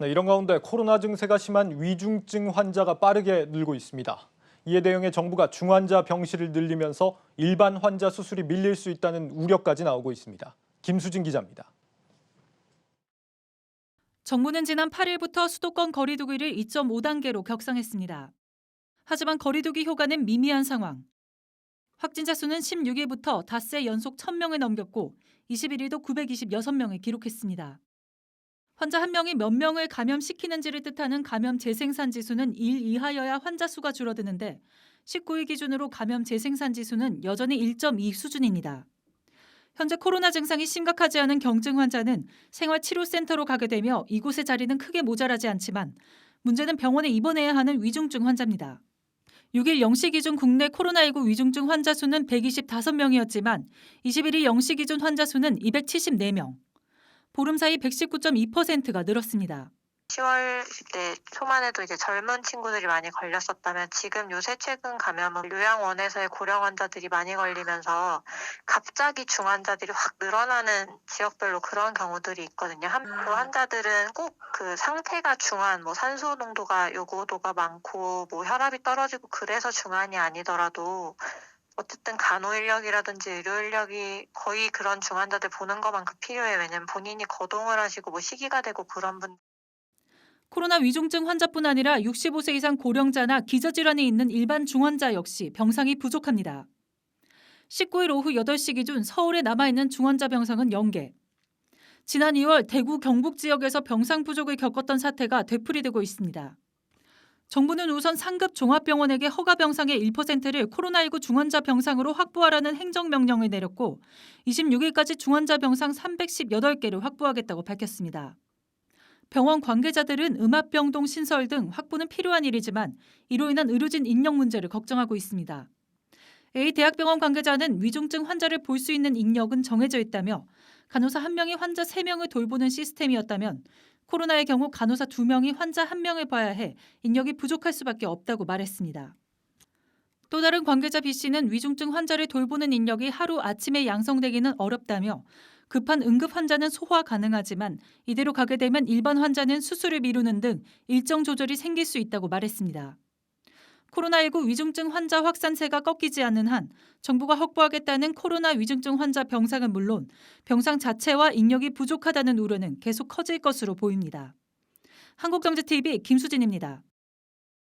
네, 이런 가운데 코로나 증세가 심한 위중증 환자가 빠르게 늘고 있습니다. 이에 대응해 정부가 중환자 병실을 늘리면서 일반 환자 수술이 밀릴 수 있다는 우려까지 나오고 있습니다. 김수진 기자입니다. 정부는 지난 8일부터 수도권 거리두기를 2.5단계로 격상했습니다. 하지만 거리두기 효과는 미미한 상황. 확진자 수는 16일부터 닷새 연속 1,000명을 넘겼고 21일도 926명을 기록했습니다. 환자 한 명이 몇 명을 감염시키는지를 뜻하는 감염 재생산 지수는 1 이하여야 환자 수가 줄어드는데 19일 기준으로 감염 재생산 지수는 여전히 1.2 수준입니다. 현재 코로나 증상이 심각하지 않은 경증 환자는 생활치료센터로 가게 되며 이곳의 자리는 크게 모자라지 않지만 문제는 병원에 입원해야 하는 위중증 환자입니다. 6일 0시 기준 국내 코로나19 위중증 환자 수는 125명이었지만 21일 0시 기준 환자 수는 274명. 보름 사이 119.2%가 늘었습니다. 10월 때 초만 해도 이제 젊은 친구들이 많이 걸렸었다면 지금 요새 최근 감염은 요양원에서의 고령 환자들이 많이 걸리면서 갑자기 중환자들이 확 늘어나는 지역별로 그런 경우들이 있거든요. 그 환자들은 꼭 그 상태가 중한, 산소 농도가 요구도가 많고 혈압이 떨어지고 그래서 중환이 아니더라도 어쨌든 간호 인력이라든지 의료 인력이 거의 그런 중환자들 보는 것만큼 필요해요. 왜냐면 본인이 거동을 하시고 시기가 되고 그런 분. 코로나 위중증 환자뿐 아니라 65세 이상 고령자나 기저질환이 있는 일반 중환자 역시 병상이 부족합니다. 19일 오후 8시 기준 서울에 남아있는 중환자 병상은 0개. 지난 2월 대구 경북 지역에서 병상 부족을 겪었던 사태가 되풀이되고 있습니다. 정부는 우선 상급 종합병원에게 허가 병상의 1%를 코로나19 중환자 병상으로 확보하라는 행정명령을 내렸고 26일까지 중환자 병상 318개를 확보하겠다고 밝혔습니다. 병원 관계자들은 음압병동 신설 등 확보는 필요한 일이지만 이로 인한 의료진 인력 문제를 걱정하고 있습니다. A 대학병원 관계자는 위중증 환자를 볼 수 있는 인력은 정해져 있다며 간호사 1명이 환자 3명을 돌보는 시스템이었다면 코로나의 경우 간호사 2명이 환자 1명을 봐야 해 인력이 부족할 수밖에 없다고 말했습니다. 또 다른 관계자 B씨는 위중증 환자를 돌보는 인력이 하루 아침에 양성되기는 어렵다며 급한 응급 환자는 소화 가능하지만 이대로 가게 되면 일반 환자는 수술을 미루는 등 일정 조절이 생길 수 있다고 말했습니다. 코로나19 위중증 환자 확산세가 꺾이지 않는 한 정부가 확보하겠다는 코로나 위중증 환자 병상은 물론 병상 자체와 인력이 부족하다는 우려는 계속 커질 것으로 보입니다. 한국경제TV 김수진입니다.